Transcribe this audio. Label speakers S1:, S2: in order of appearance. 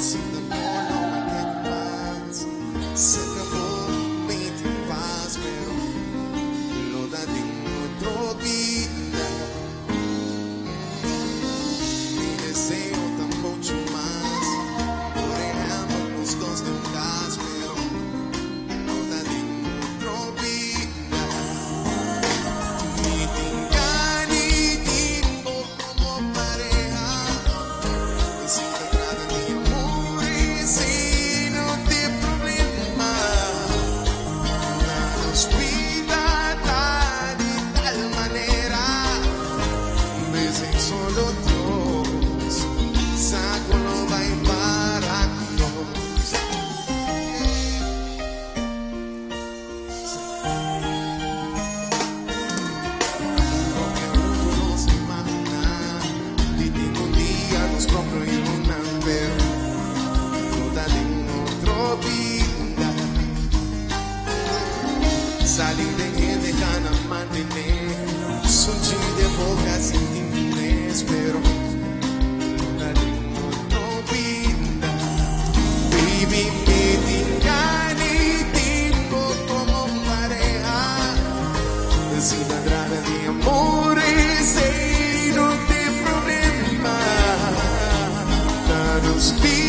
S1: Sin amor no me quedo más. Se acabó mi paz, pero lo daré en otra vida. Mi deseo tan mucho más. Oremos los dos de paz, pero lo daré en otra vida. Ni tenga ni tiempo como pareja. Sin tratar ni amor y sin de problema. Danos vida de tal manera. Besen solo Dios. Saco no va para Dios. Lo que uno no se imagina. Vivir un día nos compro y una vez. Toda de otra vida. Salir de gente gana mantener. Son de boca sin interés, pero toda de otra vida. Baby, me tenga ni tiempo como pareja. Sin nada de amor y cero de problema. Danos vida.